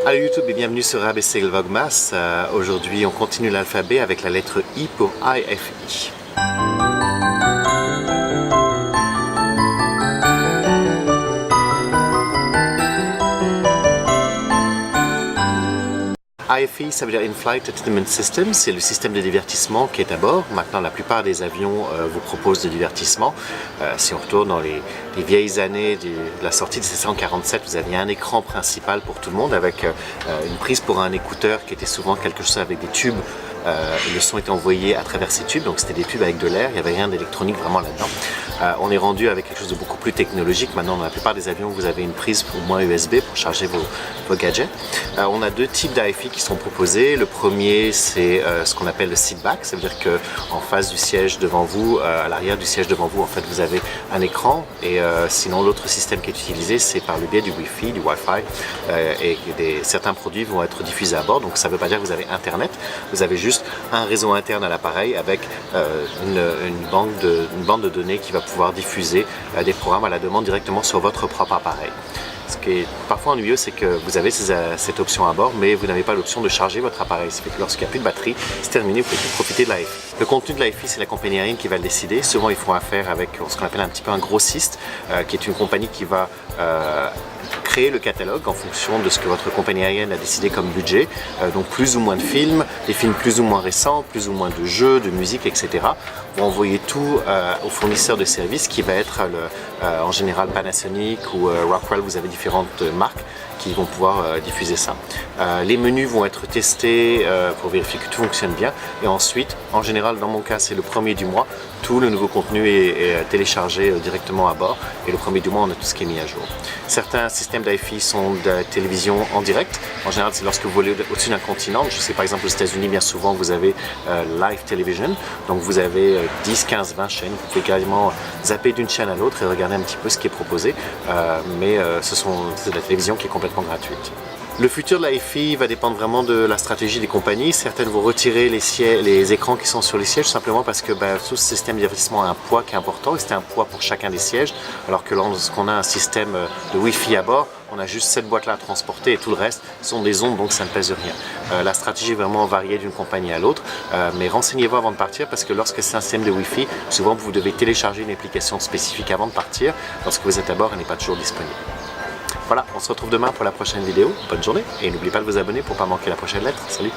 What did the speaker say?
Allô YouTube et bienvenue sur ABC Vlogmas. Aujourd'hui on continue l'alphabet avec la lettre I pour IFI. IFE, ça veut dire In-Flight Entertainment System, c'est le système de divertissement qui est à bord. Maintenant, la plupart des avions vous proposent de divertissement. Si on retourne dans les vieilles années de la sortie de C147, vous aviez un écran principal pour tout le monde avec une prise pour un écouteur qui était souvent quelque chose avec des tubes. Le son était envoyé à travers ces tubes, donc c'était des tubes avec de l'air, il n'y avait rien d'électronique vraiment là-dedans. On est rendu avec quelque chose de beaucoup plus technologique. Maintenant, dans la plupart des avions, vous avez une prise pour moins USB pour charger vos gadgets. On a deux types d'IFI qui sont proposés. Le premier, c'est ce qu'on appelle le seat back, ça veut dire qu'en face du siège devant vous, à l'arrière du siège devant vous, en fait, vous avez un écran. Et sinon, l'autre système qui est utilisé, c'est par le biais du Wi-Fi, du Wi-Fi. Certains produits vont être diffusés à bord, donc ça ne veut pas dire que vous avez Internet. Vous avez juste un réseau interne à l'appareil avec une bande de données qui va pouvoir diffuser des programmes à la demande directement sur votre propre appareil. Ce qui est parfois ennuyeux, c'est que vous avez cette option à bord, mais vous n'avez pas l'option de charger votre appareil. Ça fait que lorsqu'il n'y a plus de batterie, c'est terminé, vous pouvez plus profiter de l'IFI. Le contenu de l'IFI, c'est la compagnie aérienne qui va le décider. Souvent, ils font affaire avec ce qu'on appelle un petit peu un grossiste, qui est une compagnie qui va créer le catalogue en fonction de ce que votre compagnie aérienne a décidé comme budget, donc plus ou moins de films, des films plus ou moins récents, plus ou moins de jeux, de musique, etc. Vous envoyez tout au fournisseur de services qui va être en général Panasonic ou Rockwell. Vous avez différentes marques qui vont pouvoir diffuser ça. Les menus vont être testés pour vérifier que tout fonctionne bien, et ensuite, en général, dans mon cas, c'est le premier du mois, tout le nouveau contenu est téléchargé directement à bord, et le premier du mois, on a tout ce qui est mis à jour. Certains systèmes d'IFI sont de la télévision en direct. En général, c'est lorsque vous volez au-dessus d'un continent. Je sais par exemple aux États-Unis, bien souvent, vous avez live television, donc vous avez 10, 15, 20 chaînes. Vous pouvez carrément zapper d'une chaîne à l'autre et regarder un petit peu ce qui est proposé, mais c'est de la télévision qui est complètement gratuite. Le futur de l'IFI va dépendre vraiment de la stratégie des compagnies. Certaines vont retirer les écrans qui sont sur les sièges simplement parce que tout ce système de divertissement a un poids qui est important, et c'est un poids pour chacun des sièges, alors que lorsqu'on a un système de Wi-Fi à bord, on a juste cette boîte-là à transporter et tout le reste sont des ondes, donc ça ne pèse rien. La stratégie est vraiment variée d'une compagnie à l'autre, mais renseignez-vous avant de partir parce que lorsque c'est un système de Wi-Fi, souvent vous devez télécharger une application spécifique avant de partir. Lorsque vous êtes à bord, elle n'est pas toujours disponible. Voilà, on se retrouve demain pour la prochaine vidéo. Bonne journée et n'oubliez pas de vous abonner pour ne pas manquer la prochaine lettre. Salut!